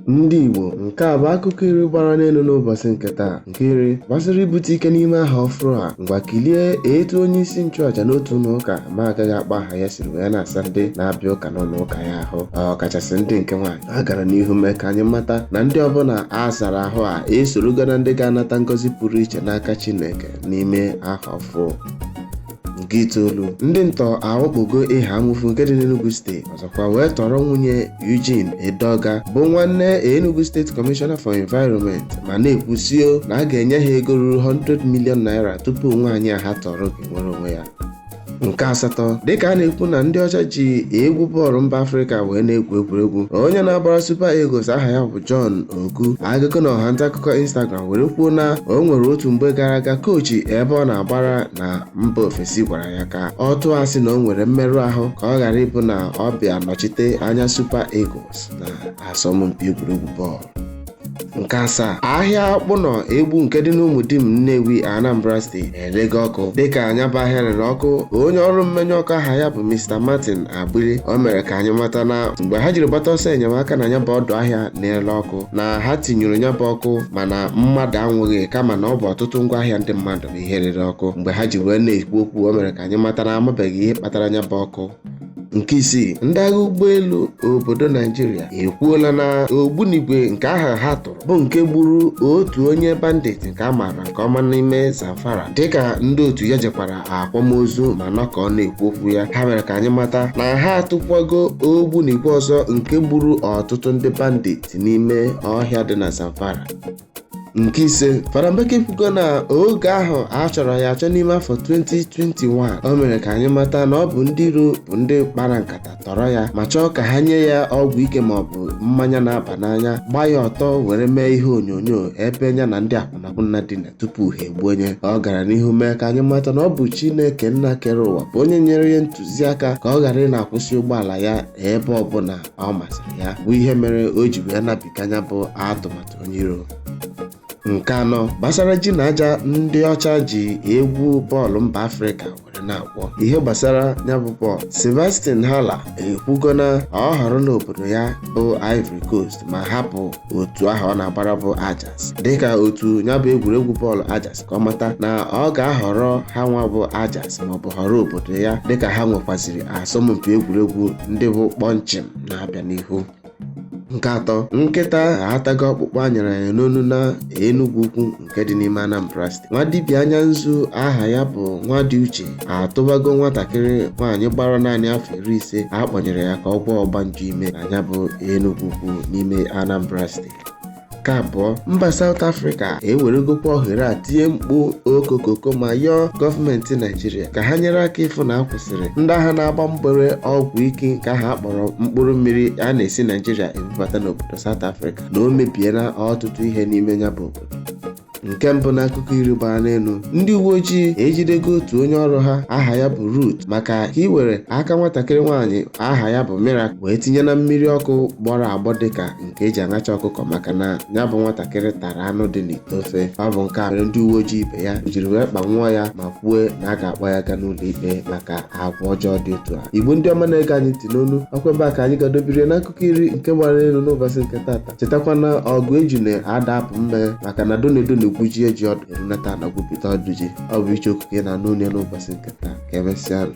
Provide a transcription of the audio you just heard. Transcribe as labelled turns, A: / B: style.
A: Ndị Igbo, nke a bụ akụkọ iri gbara n'elu n'ụbọchị nke taa. Nke iri gbasara ibute ike n'ime aha ọfụrụ a. Ngwa kilie etu onye isi nchụaja n'otu ụlọụka ma agaghị akpa aha ya siri wee na-asa ndị na-abịa ụka n'ụlọụka ya ahụ, ọkachasị ndị nke nwaanyị. A gara n'ihu mee ka anyị mata na ndị ọbụla a sara ahụ a esorogo na ndị ga-anata ngọzi pụrụ iche n'aka Chineke n'ime aha ọfụrụ. Nke itoolu, ndị ntọ awakpogo ịha amụfu nke dị n'Enugu steeti ọzọkwa wee tọrọ nwunye Eugene Edeoga bụ nwanne Enugu State Commissioner for Environment ma na-ekwusio na a ga-enye ha ego ruru 100 million naira tupu nwaanyị a ha tọrọ ga-enwere onwe ya. Nke asatọ, dịka a na-ekwu na ndị ọcha ji egwu bọọlụ mba Afrịka wee na-egwu egwuregwu, onye na-agbara Super Eagles aha ya bụ John Ogu agụkọ na ọha ntaakụkọ Instagram were kwuo na o nwere otu mgbe gara aga kochi ebe ọ na-agbara na mba ofesi gwara ya ka ọ tụọ asị na o nwere mmerụ ahụ ka ọ ghara ịbụ na ọ bịa nọchite anya Super Eagles na asọmpi egwuregwu bọọlụ. Nke asaa, ahịa akpụnọ egbu nke dị n'Umudim Nnewi Anambra steeti erego ọkụ. Dịka anya bụ ahịa rere ọkụ, onye ọrụ mmenye ọkụ aha ya bụ Mr. Martin Agbili o mere ka anyị mata na mgbe ha jiri gbata ọsọ enyemaka na ya bụ ọdụ ahịa na-ele ọkụ na ha tinyere ya bụ ọkụ mana mmadụ anwụghị kama na ọ bụ ọtụtụ ngwa ahịa ndị mmadụ bụ ihe rere ọkụ. Mgbe ha ji wee na-ekwu okwu o mere ka anyị mata na amabeghị ihe kpatara ya bụ ọkụ. Nke isii, ndị agha ụgbọelu obodo Naijiria ekwuola na ogbunigwe nke aha ha tụrụ bụ nke gburu otu onye bandit nke a maara nke ọma n'ime Zamfara. Dịka ndị otu ya jekwara akwamozu ma nọkọ na-ekwu okwu ya, ha mere ka anyị mata na ha atụkwago ogbunigwe ọzọ nke gburu ọtụtụ ndị bandit n'ime ọhịa dị na Zamfara. Nke ise, Fada Mbaka ekwugo na oge ahụ a chọrọ ya achọ n'ime afọ 2021 o mere ka anyị mata na ọ bụ ndị iro bụ ndị kpara nkata tọrọ ya ma chọọ ka ha nye ya ọgwụ ike maọbụ mmanya na-aba n'anya, gbaa ya ọtọ were mee ihe onyonyo ebe ya na ndị akwụnakwụna dina tupu ha egbuo onye. Ọ gara n'ihu mee ka anyị mata na ọ bụ Chineke nna kere ụwa bụ onye nyere ya ntụziaka ka ọ ghara ị na-akwụsị ụgbọala ya ebe ọbụla ọ masịrị ya, bụ ihe mere o ji wee nabiga ya bụ atụmatụ onye iro. Nke anọ, gbasara ji na aja ndị ọcha ji egwu bọọlụ mba Afrịka were na-agwọ. Ihe gbasara ya bụ bọọlụ, Sebastian Haller ekwugo na ọ họrọ n'obodo ya bụ Ivory Coast ma hapụ otu ahụ ọ na-agbara bụ Ajax dịka otu ya bụ egwuregwu bọọlụ Ajax ka ọ mata na ọ ga-ahọrọ ha nwa bụ Ajax maọbụ họrọ obodo ya dịka ha nwekwaziri asọmpi egwuregwu ndị bụ kpọnchịm na-abịa n'ihu. Nke atọ, nkịta atago ọkpụkpụ anyara ya n'onu na Enugu Ukwu nke dị n'ime Anambra steeti. Nwa dibịa anya nzu aha ya bụ Nwadiuche atụbago nwatakịrị nwaanyị gbara naanị afọ 15 akpọnyere ya ka ọ gwọọ ọgbanje ime na ya bụ Enugu Ukwu n'ime Anambra steeti. Nke abụọ, mba South Africa eweregokwa ohere a tinye mkpu okokoko ma yọọ gọọmenti Naijiria ka ha nyere aka ịfụ na akwụsịrị ndị agha na-agba mgbere ọgwụ ike nke aha akpọrọ mkpụrụ mmiri a na-esi Naijiria ebubata n'obodo South Africa na o mebiela ọtụtụ ihe n'ime ya bụ obodo. Nke mbụ n'akụkọ iri gbara n'elu, ndị uwe ojii ejidego otu onye ọrụ ha aha ya bụ Ruth maka ka iwere aka nwatakịrị nwaanyị aha ya bụ Miracle wee tinye na mmiri ọkụ gbọrọ agbọ dịka nke eji aṅacha ọkụkọ maka na ya bụ nwatakịrị tara anụ dị n'ite ofe. Ọ bụ nke a mere ndị uwe ojii ibe ya jiri wee kpanwụọ ya ma kwue na a ga-akpọ ya gaa n'ụlọ ikpe maka agwa ọjọọ dị otu a. Igbo ndị ọma na-ege anyị ntị n'onu, ọkwa ebe a ka anyị ga-adọbiri n'akụkọ iri nke gbara n'elu n'ụbọchị nke tata. Chetakwa na ọgụ eju na-ada apụ mme maka na donedo gwuji eji ọdụ erunata na gwupụta ọdụ ji. Ọ bụ iche okwu ka ị na-anụ n'ụbọchị nke taa. Ka emesịa.